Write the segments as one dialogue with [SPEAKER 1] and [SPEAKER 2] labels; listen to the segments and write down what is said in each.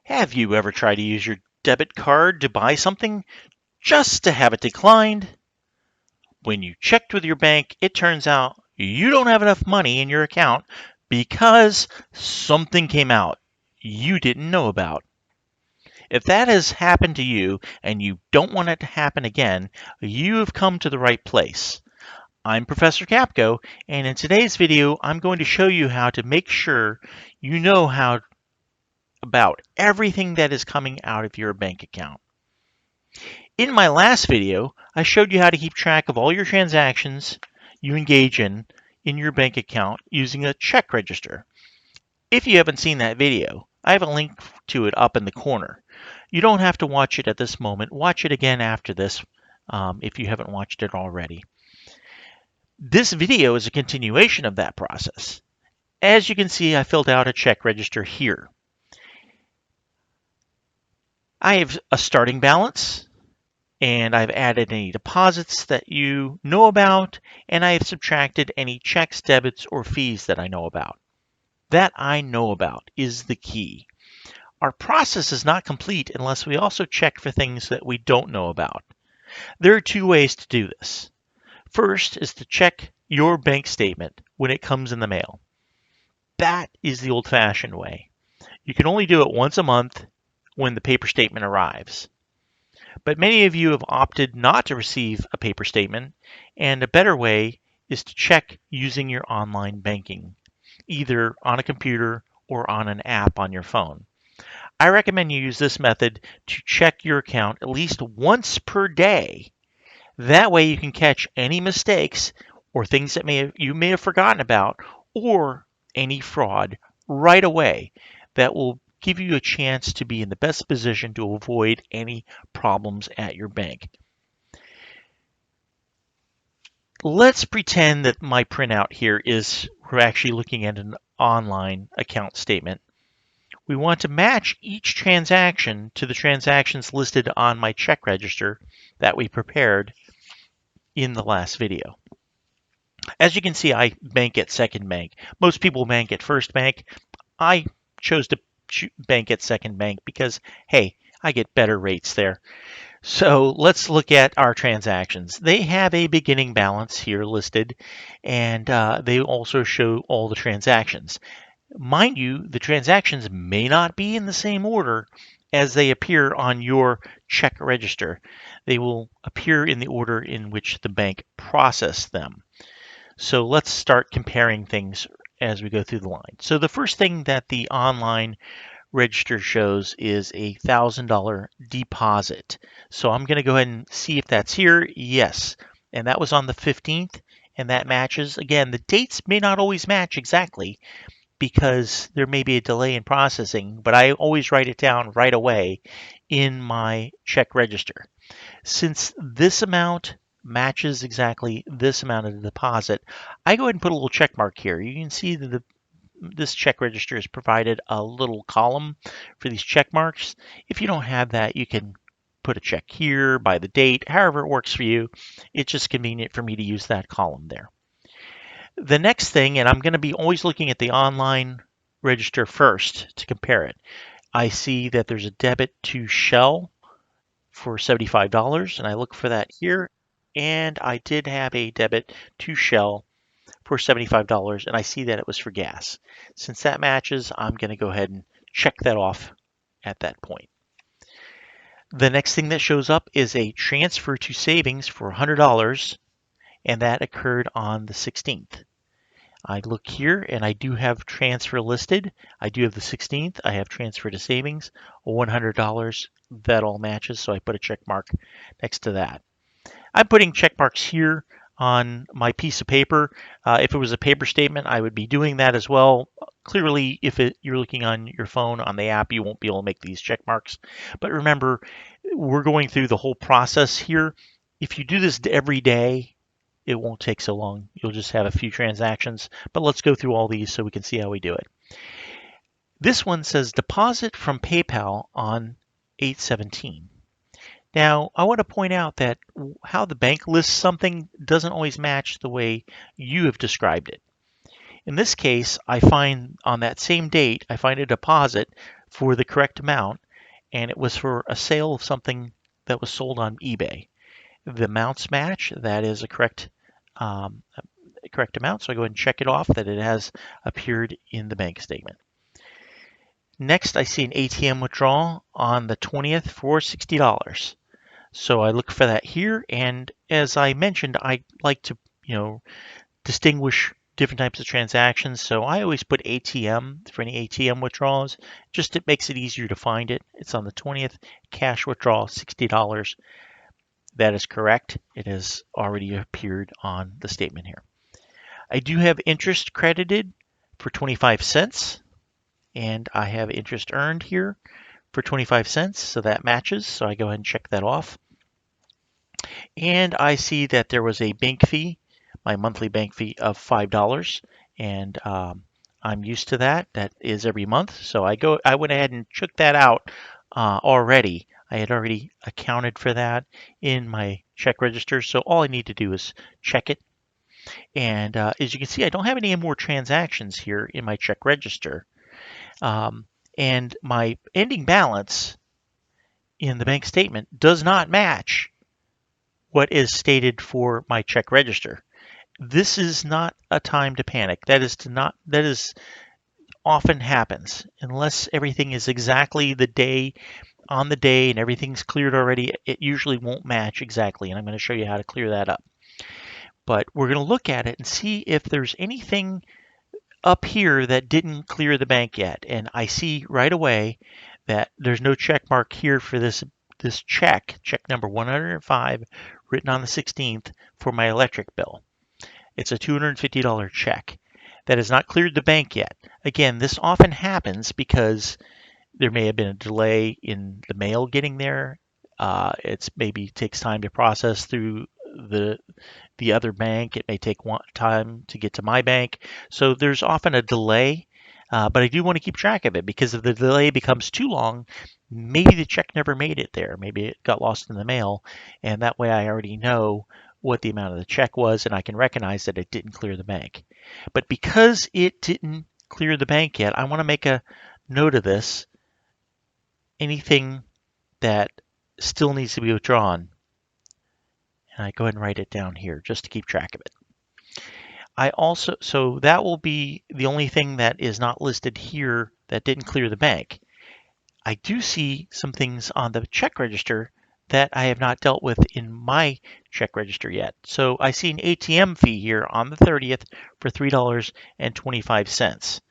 [SPEAKER 1] Have you ever tried to use your debit card to buy something just to have it declined? When you checked with your bank, it turns out you don't have enough money in your account because something came out you didn't know about. If that has happened to you and you don't want it to happen again, you have come to the right place. I'm Professor Capko, and in today's video, I'm going to show you how to make sure you know how about everything that is coming out of your bank account. In my last video, I showed you how to keep track of all your transactions you engage in your bank account using a check register. If you haven't seen that video, I have a link to it up in the corner. You don't have to watch it at this moment. Watch it again after this if you haven't watched it already. This video is a continuation of that process. As you can see, I filled out a check register here. I have a starting balance, and I've added any deposits that you know about, and I have subtracted any checks, debits, or fees that I know about. That I know about is the key. Our process is not complete unless we also check for things that we don't know about. There are two ways to do this. First is to check your bank statement when it comes in the mail. That is the old-fashioned way. You can only do it once a month when the paper statement arrives. But many of you have opted not to receive a paper statement, and a better way is to check using your online banking, either on a computer or on an app on your phone. I recommend you use this method to check your account at least once per day. That way you can catch any mistakes or things that you may have forgotten about, or any fraud right away. That will give you a chance to be in the best position to avoid any problems at your bank. Let's pretend that my printout here is we're actually looking at an online account statement. We want to match each transaction to the transactions listed on my check register that we prepared in the last video. As you can see, I bank at Second Bank. Most people bank at First Bank. I chose to bank at Second Bank because, hey, I get better rates there. So let's look at our transactions. They have a beginning balance here listed, and they also show all the transactions. Mind you, the transactions may not be in the same order as they appear on your check register. They will appear in the order in which the bank processed them. So let's start comparing things as we go through the line. So the first thing that the online register shows is a $1,000 deposit. So I'm going to go ahead and see if that's here. Yes. And that was on the 15th, and that matches. Again, the dates may not always match exactly because there may be a delay in processing, but I always write it down right away in my check register. Since this amount matches exactly this amount of the deposit, I go ahead and put a little check mark here. You can see that this check register has provided a little column for these check marks. If you don't have that, you can put a check here by the date, however it works for you. It's just convenient for me to use that column there. The next thing, and I'm going to be always looking at the online register first to compare it. I see that there's a debit to Shell for $75, and I look for that here. And I did have a debit to Shell for $75, and I see that it was for gas. Since that matches, I'm going to go ahead and check that off at that point. The next thing that shows up is a transfer to savings for $100, and that occurred on the 16th. I look here, and I do have transfer listed. I do have the 16th. I have transfer to savings, $100. That all matches, so I put a check mark next to that. I'm putting check marks here on my piece of paper. If it was a paper statement, I would be doing that as well. Clearly, if you're looking on your phone on the app, you won't be able to make these check marks. But remember, we're going through the whole process here. If you do this every day, it won't take so long. You'll just have a few transactions. But let's go through all these so we can see how we do it. This one says deposit from PayPal on 8/17. Now, I want to point out that how the bank lists something doesn't always match the way you have described it. In this case, I find on that same date, I find a deposit for the correct amount, and it was for a sale of something that was sold on eBay. The amounts match. That is a correct amount. So I go ahead and check it off that it has appeared in the bank statement. Next, I see an ATM withdrawal on the 20th for $60. So I look for that here, and as I mentioned, I like to, distinguish different types of transactions. So I always put ATM for any ATM withdrawals. Just it makes it easier to find it. It's on the 20th, cash withdrawal, $60. That is correct. It has already appeared on the statement here. I do have interest credited for 25 cents, and I have interest earned here for 25 cents, so that matches. So I go ahead and check that off. And I see that there was a bank fee, my monthly bank fee of $5, and I'm used to that. That is every month, so I went ahead and took that out already. I had already accounted for that in my check register, so all I need to do is check it. And as you can see, I don't have any more transactions here in my check register. And my ending balance in the bank statement does not match what is stated for my check register. This is not a time to panic. That is often happens unless everything is exactly the day on the day and everything's cleared already. It usually won't match exactly, and I'm going to show you how to clear that up. But we're going to look at it and see if there's anything up here that didn't clear the bank yet. And I see right away that there's no check mark here for this check number 105, written on the 16th for my electric bill. It's a $250 check that has not cleared the bank yet. Again, this often happens because there may have been a delay in the mail getting there. It's maybe takes time to process through the other bank. It may take time to get to my bank. So there's often a delay, but I do want to keep track of it because if the delay becomes too long, maybe the check never made it there. Maybe it got lost in the mail, and that way I already know what the amount of the check was, and I can recognize that it didn't clear the bank. But because it didn't clear the bank yet, I want to make a note of this. Anything that still needs to be withdrawn, and I go ahead and write it down here just to keep track of it. So that will be the only thing that is not listed here that didn't clear the bank. I do see some things on the check register that I have not dealt with in my check register yet. So I see an ATM fee here on the 30th for $3.25.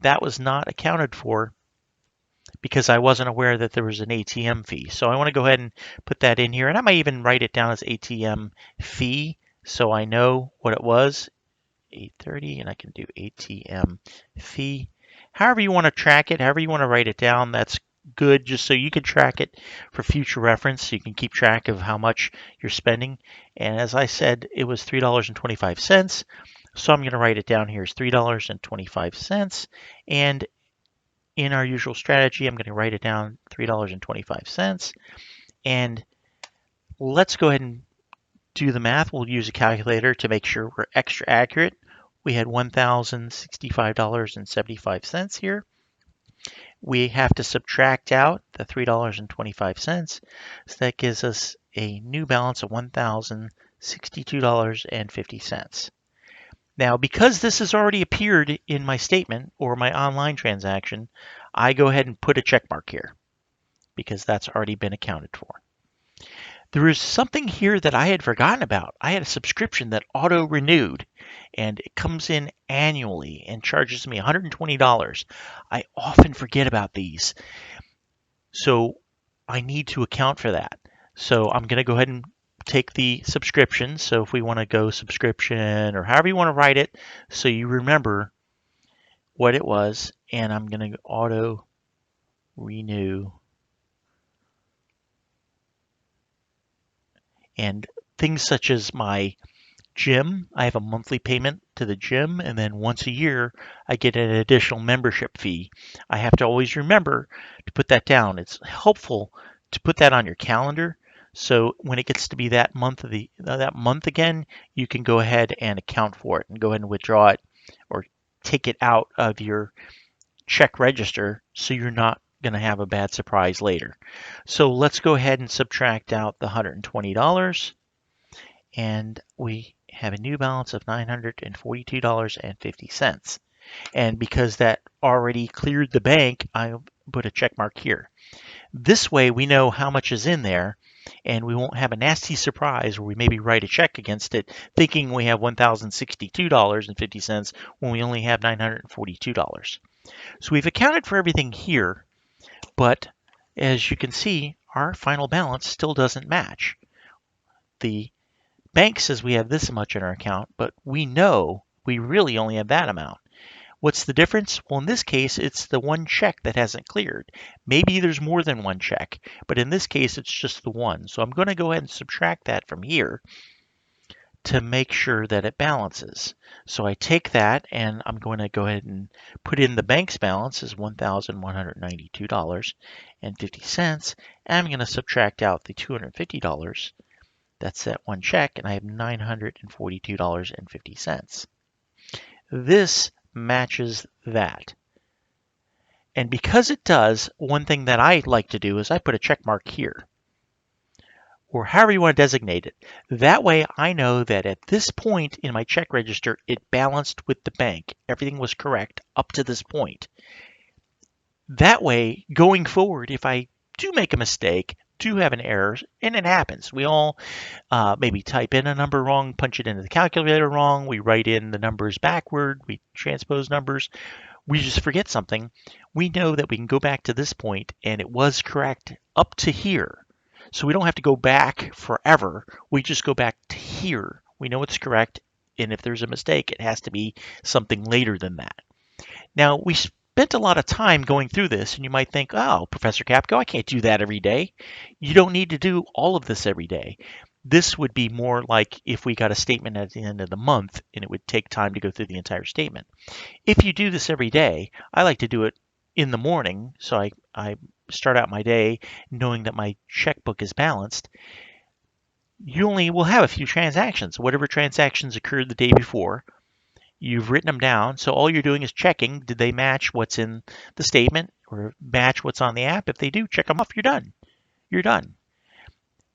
[SPEAKER 1] That was not accounted for because I wasn't aware that there was an ATM fee. So I want to go ahead and put that in here, and I might even write it down as ATM fee so I know what it was. 830, and I can do ATM fee. However you want to track it, however you want to write it down, that's good, just so you can track it for future reference, so you can keep track of how much you're spending. And as I said, it was $3.25, so I'm going to write it down here as $3.25. And in our usual strategy, I'm going to write it down $3.25. And let's go ahead and do the math. We'll use a calculator to make sure we're extra accurate. We had $1,065.75 here. We have to subtract out the $3.25. So that gives us a new balance of $1,062.50. Now, because this has already appeared in my statement or my online transaction, I go ahead and put a check mark here because that's already been accounted for. There is something here that I had forgotten about. I had a subscription that auto-renewed, and it comes in annually and charges me $120. I often forget about these, so I need to account for that. So I'm going to go ahead and take the subscription. So if we want to go subscription or however you want to write it, so you remember what it was, and I'm going to auto-renew. And things such as my gym, I have a monthly payment to the gym, and then once a year I get an additional membership fee. I have to always remember to put that down. It's helpful to put that on your calendar, so when it gets to be that month again, you can go ahead and account for it and go ahead and withdraw it or take it out of your check register, so you're not going to have a bad surprise later. So let's go ahead and subtract out the $120, and we have a new balance of $942.50. And because that already cleared the bank, I put a check mark here. This way we know how much is in there, and we won't have a nasty surprise where we maybe write a check against it thinking we have $1,062.50 when we only have $942. So we've accounted for everything here, but as you can see, our final balance still doesn't match. The bank says we have this much in our account, but we know we really only have that amount. What's the difference? Well, in this case, it's the one check that hasn't cleared. Maybe there's more than one check, but in this case, it's just the one. So I'm going to go ahead and subtract that from here to make sure that it balances. So I take that and I'm going to go ahead and put in the bank's balance as $1,192.50, and I'm going to subtract out the $250. That's that one check, and I have $942.50. This matches that. And because it does, one thing that I like to do is I put a check mark here, or however you want to designate it. That way I know that at this point in my check register, it balanced with the bank. Everything was correct up to this point. That way, going forward, if I do make a mistake, do have an error, and it happens. We all maybe type in a number wrong, punch it into the calculator wrong, we write in the numbers backward, we transpose numbers, we just forget something. We know that we can go back to this point, and it was correct up to here. So we don't have to go back forever. We just go back to here. We know it's correct, and if there's a mistake, it has to be something later than that. Now, we spent a lot of time going through this, and you might think, oh, Professor Capko, I can't do that every day. You don't need to do all of this every day. This would be more like if we got a statement at the end of the month, and it would take time to go through the entire statement. If you do this every day, I like to do it in the morning, so I start out my day knowing that my checkbook is balanced. You only will have a few transactions. Whatever transactions occurred the day before, you've written them down. So all you're doing is checking, did they match what's in the statement or match what's on the app? If they do, check them off. You're done. You're done.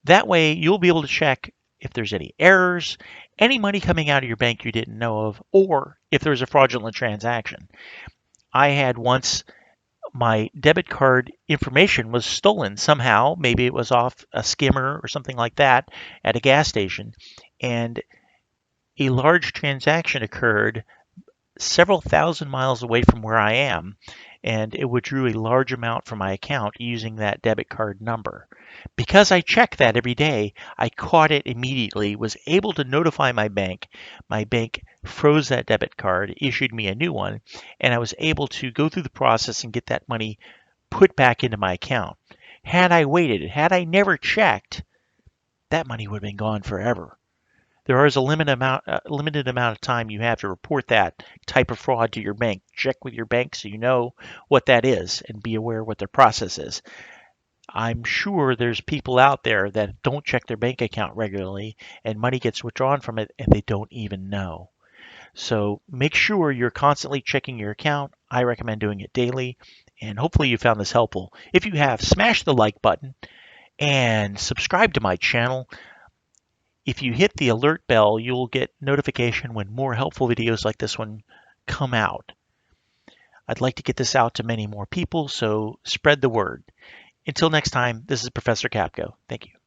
[SPEAKER 1] That way you'll be able to check if there's any errors, any money coming out of your bank you didn't know of, or if there's a fraudulent transaction. I had once my debit card information was stolen somehow. Maybe it was off a skimmer or something like that at a gas station, and a large transaction occurred several thousand miles away from where I am, and it withdrew a large amount from my account using that debit card number. Because I check that every day, I caught it immediately, was able to notify my bank. My bank froze that debit card, issued me a new one, and I was able to go through the process and get that money put back into my account. Had I waited, had I never checked, that money would have been gone forever. There is a limited amount of time you have to report that type of fraud to your bank. Check with your bank so you know what that is and be aware what their process is. I'm sure there's people out there that don't check their bank account regularly and money gets withdrawn from it and they don't even know. So make sure you're constantly checking your account. I recommend doing it daily, and hopefully you found this helpful. If you have, smash the like button and subscribe to my channel. If you hit the alert bell, you'll get notification when more helpful videos like this one come out. I'd like to get this out to many more people, so spread the word. Until next time, this is Professor Capko. Thank you.